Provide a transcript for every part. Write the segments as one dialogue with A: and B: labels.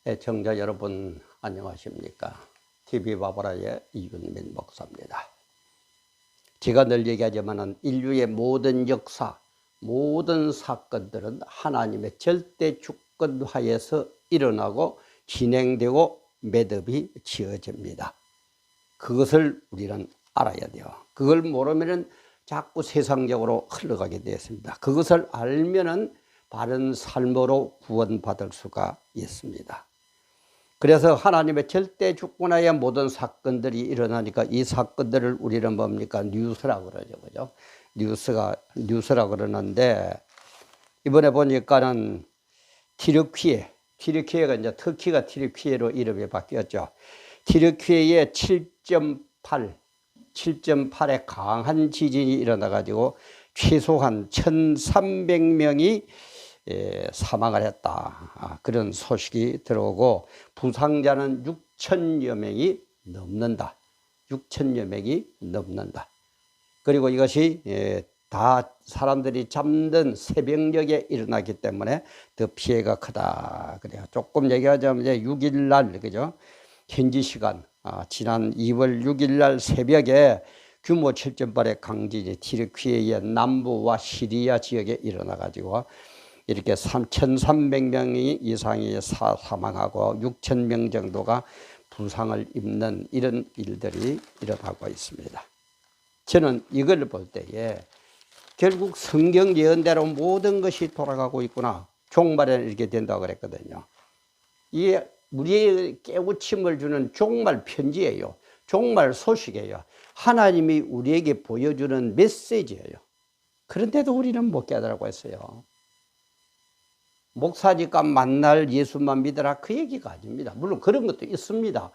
A: 애청자 여러분 안녕하십니까? TV바보라의 이윤민 목사입니다. 제가 늘 얘기하지만 인류의 모든 역사, 모든 사건들은 하나님의 절대 주권하에서 일어나고 진행되고 매듭이 지어집니다. 그것을 우리는 알아야 돼요. 그걸 모르면 자꾸 세상적으로 흘러가게 되었습니다. 그것을 알면 바른 삶으로 구원받을 수가 있습니다. 그래서 하나님의 절대 주권하에 모든 사건들이 일어나니까 이 사건들을 우리는 뭡니까? 뉴스라고 그러죠. 그죠? 뉴스라고 그러는데, 이번에 보니까는 티르키예가 이제 터키가 티르키예로 이름이 바뀌었죠. 티르키예에 7.8의 강한 지진이 일어나가지고 최소한 1,300명이 사망을 했다. 그런 소식이 들어오고 부상자는 6천여 명이 넘는다. 6천여 명이 넘는다. 그리고 이것이 다 사람들이 잠든 새벽녘에 일어나기 때문에 더 피해가 크다. 그래요. 조금 얘기하자면 이제 6일 날, 그죠? 현지 시간, 지난 2월 6일 날 새벽에 규모 7.8의 강진이 티르키예의 남부와 시리아 지역에 일어나가지고 이렇게 1,300명 이상이 사망하고 6,000명 정도가 부상을 입는 이런 일들이 일어나고 있습니다. 저는 이걸 볼 때에 결국 성경 예언대로 모든 것이 돌아가고 있구나. 종말에는 이렇게 된다고 그랬거든요. 이게 우리의 깨우침을 주는 종말 편지예요. 종말 소식이에요. 하나님이 우리에게 보여주는 메시지예요. 그런데도 우리는 못 깨달고 있어요. 목사니까 만날 예수만 믿어라 그 얘기가 아닙니다. 물론 그런 것도 있습니다.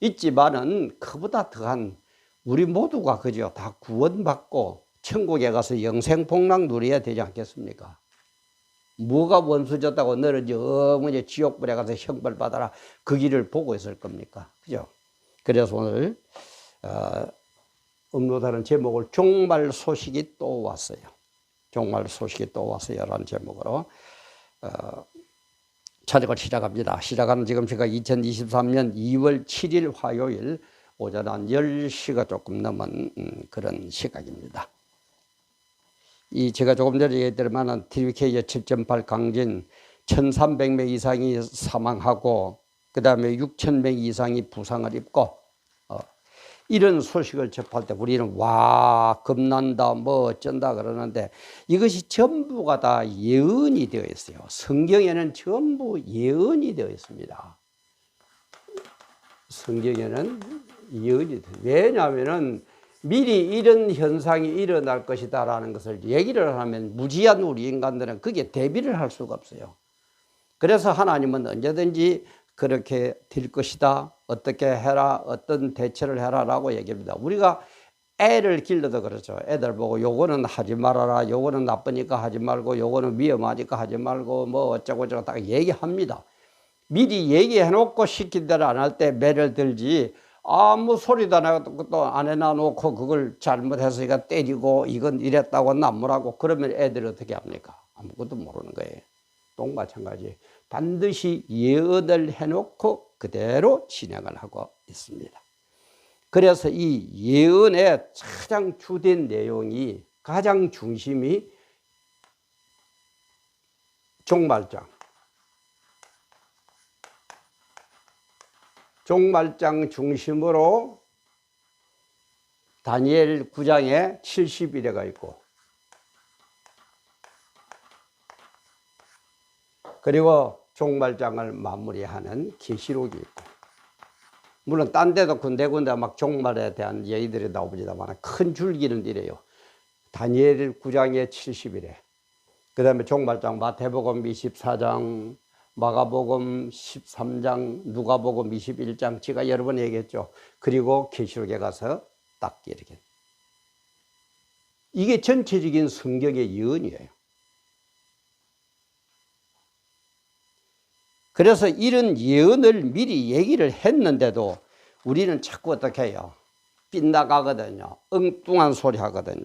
A: 있지만은 그보다 더한 우리 모두가 그죠? 다 구원받고 천국에 가서 영생복락 누려야 되지 않겠습니까? 뭐가 원수졌다고 너는 어머니 지옥불에 가서 형벌 받아라 그 길을 보고 있을 겁니까? 그죠? 그래서 오늘 업로드하는 제목을 종말 소식이 또 왔어요. 종말 소식이 또 왔어요라는 제목으로 촬영을 시작합니다. 시작하는 지금 제가 2023년 2월 7일 화요일 오전 한 10시가 조금 넘은 그런 시각입니다. 제가 조금 전에 얘기했더니만 티르키예 7.8 강진 1,300명 이상이 사망하고 그 다음에 6,000명 이상이 부상을 입고 이런 소식을 접할 때 우리는 와 겁난다 뭐 어쩐다 그러는데 이것이 전부가 다 예언이 되어 있어요. 성경에는 전부 예언이 되어 있습니다. 성경에는 예언이 돼요. 왜냐하면 미리 이런 현상이 일어날 것이다 라는 것을 얘기를 하면 무지한 우리 인간들은 그게 대비를 할 수가 없어요. 그래서 하나님은 언제든지 그렇게 될 것이다. 어떻게 해라. 어떤 대처를 해라 라고 얘기합니다. 우리가 애를 길러도 그렇죠. 애들 보고 요거는 하지 말아라. 요거는 나쁘니까 하지 말고 요거는 위험하니까 하지 말고 뭐 어쩌고저쩌고 딱 얘기합니다. 미리 얘기해 놓고 시킨 대로 안 할 때 매를 들지 아무 소리도 안 해놔놓고 그걸 잘못해서 때리고 이건 이랬다고 남무라고 그러면 애들이 어떻게 합니까? 아무것도 모르는 거예요. 또 마찬가지. 반드시 예언을 해놓고 그대로 진행을 하고 있습니다. 그래서 이 예언의 가장 주된 내용이 가장 중심이 종말장 중심으로 다니엘 9장에 70일에가 있고 그리고 종말장을 마무리하는 계시록이 있고 물론 딴 데도 군데군데 막 종말에 대한 얘기들이 나옵니다만 큰 줄기는 이래요. 다니엘 9장에 70일에 그 다음에 종말장 마태복음 24장 마가복음 13장 누가복음 21장 제가 여러 번 얘기했죠. 그리고 계시록에 가서 딱 이렇게 이게 전체적인 성경의 예언이에요. 그래서 이런 예언을 미리 얘기를 했는데도 우리는 자꾸 어떻게 해요? 빗나가거든요. 엉뚱한 소리 하거든요.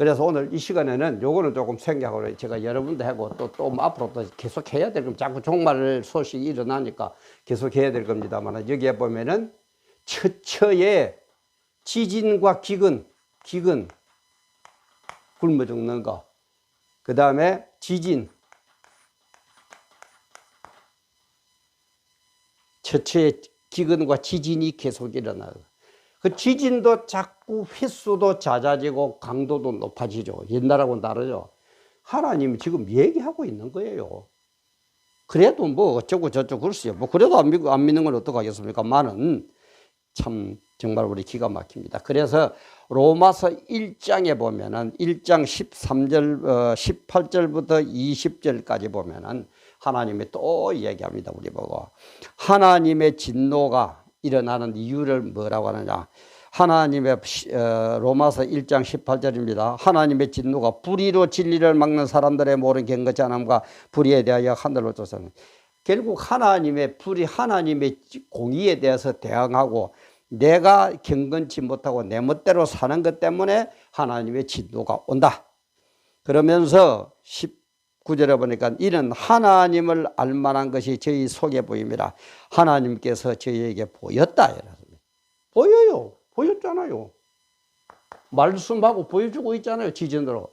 A: 그래서 오늘 이 시간에는 요거는 조금 생략하고 제가 여러분들 하고 또 앞으로 또 계속 해야 될 겁니다. 자꾸 종말 소식이 일어나니까 계속 해야 될 겁니다만, 여기에 보면은 처처에 지진과 기근 굶어 죽는 거, 그 다음에 지진, 처처에 기근과 지진이 계속 일어나요. 그 지진도 자꾸 횟수도 잦아지고 강도도 높아지죠. 옛날하고는 다르죠. 하나님이 지금 얘기하고 있는 거예요. 그래도 뭐 어쩌고 저쩌고 글쎄요. 뭐 그래도 안 믿는 건 어떡하겠습니까? 많은 참 정말 우리 기가 막힙니다. 그래서 로마서 1장에 보면은 1장 18절부터 20절까지 보면은 하나님이 또 얘기합니다. 우리 보고 하나님의 진노가 일어나는 이유를 뭐라고 하느냐. 하나님의 로마서 1장 18절입니다. 하나님의 진노가 불의로 진리를 막는 사람들의 모든 경거치 않음과 불의에 대하여 하늘로 쫓아는, 결국 하나님의 불의, 하나님의 공의에 대해서 대항하고 내가 경건치 못하고 내 멋대로 사는 것 때문에 하나님의 진노가 온다. 그러면서 19절에 보니까 이는 하나님을 알만한 것이 저희 속에 보임이라. 하나님께서 저희에게 보였다. 보여요. 보였잖아요. 말씀하고 보여주고 있잖아요. 지진으로,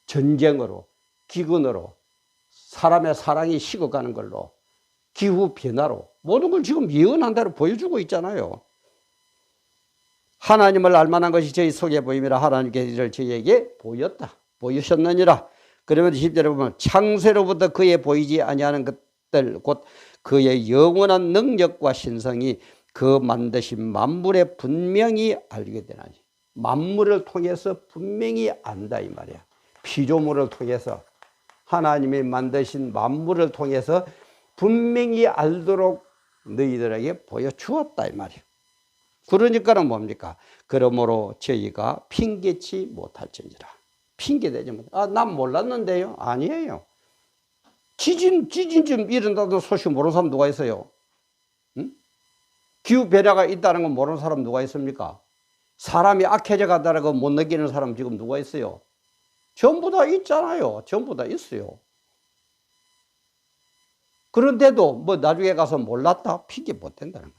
A: 전쟁으로, 기근으로, 사람의 사랑이 식어가는 걸로, 기후 변화로, 모든 걸 지금 예언한 대로 보여주고 있잖아요. 하나님을 알만한 것이 저희 속에 보임이라. 하나님께서 이를 저희에게 보였다. 보이셨느니라. 그러면 10절에 보면 창세로부터 그의 보이지 아니하는 것들 곧 그의 영원한 능력과 신성이 그 만드신 만물에 분명히 알게 되나니. 만물을 통해서 분명히 안다 이 말이야. 피조물을 통해서 하나님이 만드신 만물을 통해서 분명히 알도록 너희들에게 보여주었다 이 말이야. 그러니까는 뭡니까? 그러므로 저희가 핑계치 못할지니라. 핑계대지 못. 난 몰랐는데요. 아니에요. 지진 좀 일어나도 소식 모르는 사람 누가 있어요? 응? 기후 변화가 있다는 건 모르는 사람 누가 있습니까? 사람이 악해져 간다는 거 못 느끼는 사람 지금 누가 있어요? 전부 다 있잖아요. 전부 다 있어요. 그런데도 뭐 나중에 가서 몰랐다? 핑계 못 된다는 거예요.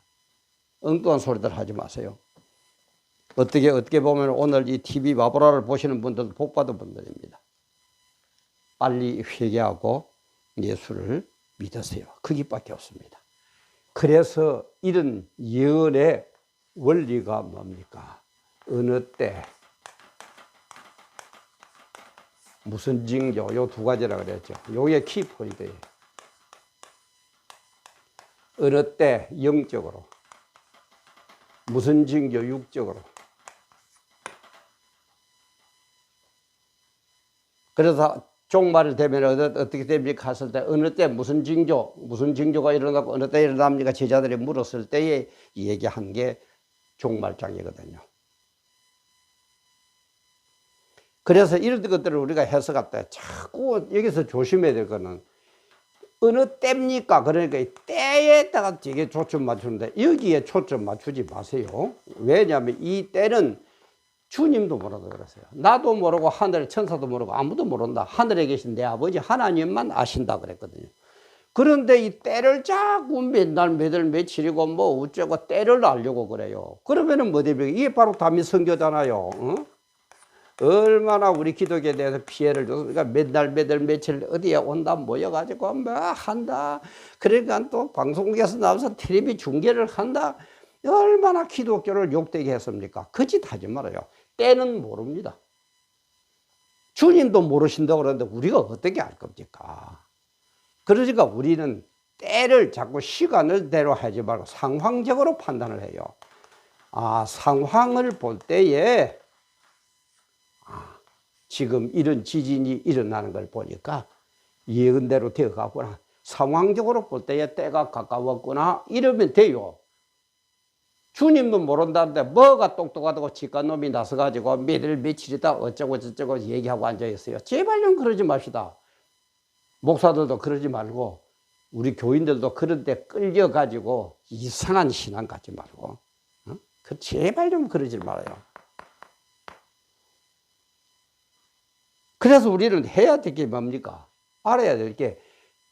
A: 엉뚱한 소리들 하지 마세요. 어떻게 보면 오늘 이 TV 마보라를 보시는 분들도 복받은 분들입니다. 빨리 회개하고 예수를 믿으세요. 거기밖에 없습니다. 그래서 이런 예언의 원리가 뭡니까? 어느 때, 무슨 징조, 요 두 가지라 그랬죠. 요게 키포인트예요. 어느 때 영적으로, 무슨 징조 육적으로. 그래서 종말을 되면 어떻게 됩니까? 했을 때 어느 때 무슨 징조가 일어나고 어느 때 일어납니까? 제자들이 물었을 때에 얘기한 게 종말장이거든요. 그래서 이런 것들을 우리가 해석할 때 자꾸 여기서 조심해야 될 거는 어느 때입니까? 그러니까 이 때에다가 되게 초점 맞추는데 여기에 초점 맞추지 마세요. 왜냐하면 이 때는 주님도 모르고 그러세요. 나도 모르고 하늘 천사도 모르고 아무도 모른다. 하늘에 계신 내 아버지 하나님만 아신다 그랬거든요. 그런데 이 때를 자꾸 몇날 몇월 며칠이고 뭐 어쩌고 때를 알려고 그래요. 그러면은 뭐 됩니까? 이게 바로 다윗 선교잖아요. 어? 얼마나 우리 기독교에 대해서 피해를 줘서 그러니까 몇날 몇월 며칠 어디에 온다 모여가지고 뭐 한다. 그러니까 또 방송국에서 나와서 텔레비 중계를 한다. 얼마나 기독교를 욕되게 했습니까? 거짓 하지 말아요. 때는 모릅니다. 주님도 모르신다고 그러는데 우리가 어떻게 알 겁니까? 그러니까 우리는 때를 자꾸 시간을 대로 하지 말고 상황적으로 판단을 해요. 상황을 볼 때에 지금 이런 지진이 일어나는 걸 보니까 예언대로 되어 가구나. 상황적으로 볼 때에 때가 가까웠구나. 이러면 돼요. 주님도 모른다는데 뭐가 똑똑하다고 직관놈이 나서가지고 몇일 며칠이다 어쩌고 저쩌고 얘기하고 앉아있어요. 제발 좀 그러지 맙시다. 목사들도 그러지 말고 우리 교인들도 그런 데 끌려가지고 이상한 신앙 갖지 말고 제발 좀 그러지 말아요. 그래서 우리는 해야 될 게 뭡니까? 알아야 될 게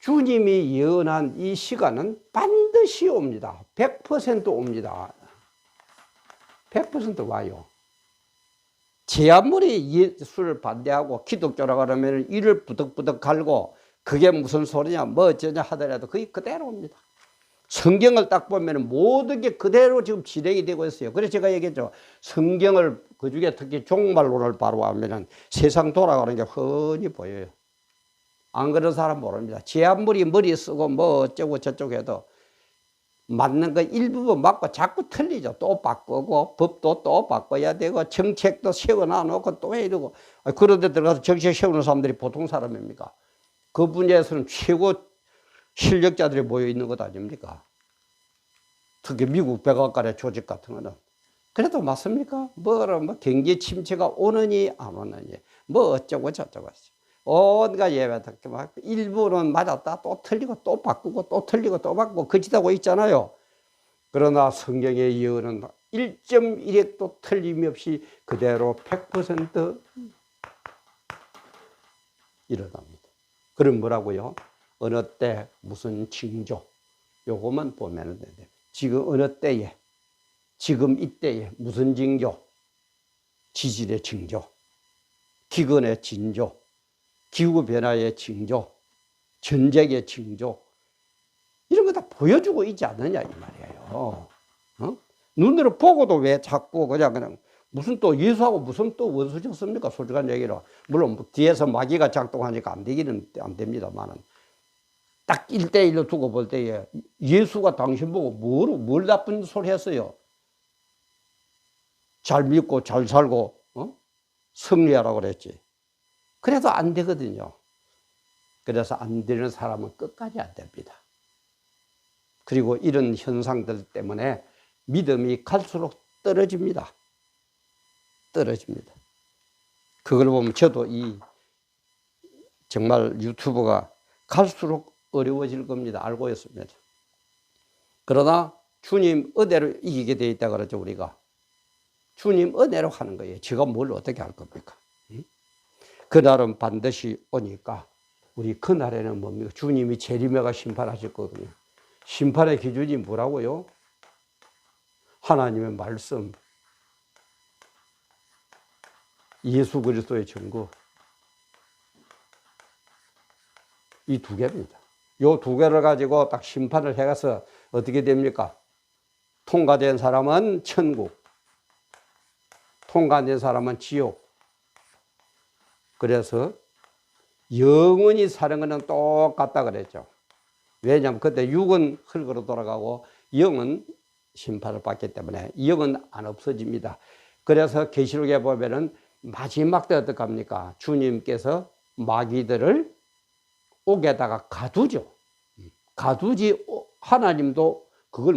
A: 주님이 예언한 이 시간은 반드시 옵니다. 100% 옵니다. 100% 와요. 제 아무리 예수를 반대하고 기독교라고 하면 이를 부덕부덕 갈고 그게 무슨 소리냐 뭐 어쩌냐 하더라도 그게 그대로 옵니다. 성경을 딱 보면 모든 게 그대로 지금 진행이 되고 있어요. 그래서 제가 얘기했죠. 성경을 그중에 특히 종말론을 바로 하면 세상 돌아가는 게 훤히 보여요. 안 그런 사람 모릅니다. 제 아무리 머리 쓰고 뭐 어쩌고 저쩌고 해도 맞는 거 일부분 맞고 자꾸 틀리죠. 또 바꾸고 법도 또 바꿔야 되고 정책도 세워놔놓고 또 이러고 그런 데 들어가서 정책 세우는 사람들이 보통 사람입니까? 그 분야에서는 최고 실력자들이 모여 있는 것 아닙니까? 특히 미국 백악관의 조직 같은 거는. 그래도 맞습니까? 뭐 경기 침체가 오느니 안 오느니 뭐 어쩌고 저쩌고 온갖 예외다 막 일부는 맞았다 또 틀리고 또 바꾸고 또 틀리고 또 바꾸고 거짓하고 있잖아요. 그러나 성경의 예언은 1.1핵도 틀림없이 그대로 100% 일어납니다. 그럼 뭐라고요? 어느 때 무슨 징조 요것만 보면 돼요. 지금 어느 때에 지금 이때에 무슨 징조? 지질의 징조, 기근의 징조, 기후변화의 징조, 전쟁의 징조 이런 거 다 보여주고 있지 않느냐 이 말이에요. 어? 눈으로 보고도 왜 자꾸 그냥 무슨 또 예수하고 무슨 또 원수셨습니까? 솔직한 얘기로. 물론 뒤에서 마귀가 작동하니까 안 되기는 안 됩니다만은 딱 1대1로 두고 볼 때에 예수가 당신 보고 뭘 나쁜 소리 했어요? 잘 믿고 잘 살고 승리하라고 그랬지. 그래도 안 되거든요. 그래서 안 되는 사람은 끝까지 안 됩니다. 그리고 이런 현상들 때문에 믿음이 갈수록 떨어집니다. 떨어집니다. 그걸 보면 저도 정말 유튜브가 갈수록 어려워질 겁니다. 알고 있습니다. 그러나 주님 은혜로 이기게 되어 있다 그러죠, 우리가. 주님 은혜로 하는 거예요. 제가 뭘 어떻게 할 겁니까? 그날은 반드시 오니까 우리 그날에는 뭡니까? 주님이 재림해가 심판하실 거거든요. 심판의 기준이 뭐라고요? 하나님의 말씀, 예수 그리스도의 증거, 이 두 개입니다. 이 두 개를 가지고 딱 심판을 해가서 어떻게 됩니까? 통과된 사람은 천국, 통과된 사람은 지옥. 그래서 영원히 사는 것은 똑같다 그랬죠. 왜냐하면 그때 육은 흙으로 돌아가고 영은 심판을 받기 때문에 영은 안 없어집니다. 그래서 계시록에 보면은 마지막 때 어떻게 합니까? 주님께서 마귀들을 옥에다가 가두죠. 가두지 하나님도 그걸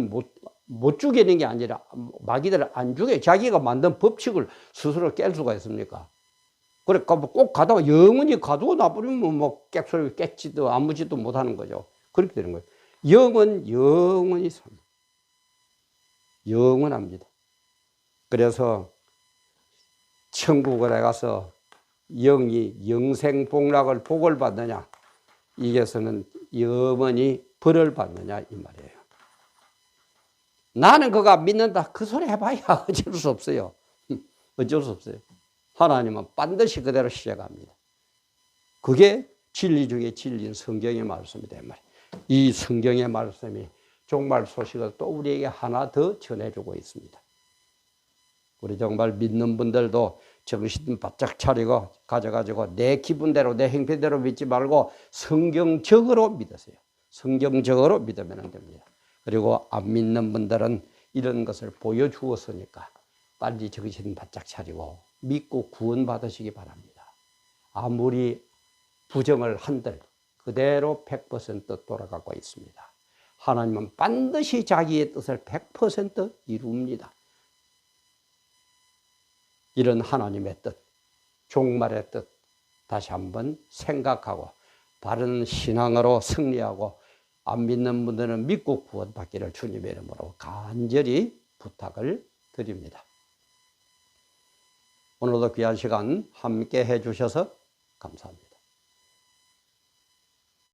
A: 못 죽이는 게 아니라 마귀들을 안 죽여요. 자기가 만든 법칙을 스스로 깰 수가 있습니까? 그러니까 꼭 가다가 영원히 가두고 놔버리면 뭐 깨소리 깼지도 아무 짓도 못하는 거죠. 그렇게 되는 거예요. 영은 영원히 삽니다. 영원합니다. 그래서 천국에 가서 영이 영생복락을 복을 받느냐, 이게서는 영원히 벌을 받느냐 이 말이에요. 나는 그가 믿는다 그 소리 해봐야 어쩔 수 없어요. 어쩔 수 없어요. 하나님은 반드시 그대로 시작합니다. 그게 진리 중에 진리인 성경의 말씀이다 이 말이에요. 이 성경의 말씀이 종말 소식을 또 우리에게 하나 더 전해주고 있습니다. 우리 정말 믿는 분들도 정신 바짝 차리고 가져가지고 내 기분대로 내 행편대로 믿지 말고 성경적으로 믿으세요. 성경적으로 믿으면 됩니다. 그리고 안 믿는 분들은 이런 것을 보여주었으니까 빨리 정신 바짝 차리고 믿고 구원받으시기 바랍니다. 아무리 부정을 한들 그대로 100% 돌아가고 있습니다. 하나님은 반드시 자기의 뜻을 100% 이룹니다. 이런 하나님의 뜻, 종말의 뜻 다시 한번 생각하고 바른 신앙으로 승리하고 안 믿는 분들은 믿고 구원받기를 주님의 이름으로 간절히 부탁을 드립니다. 오늘도 귀한 시간 함께 해 주셔서 감사합니다.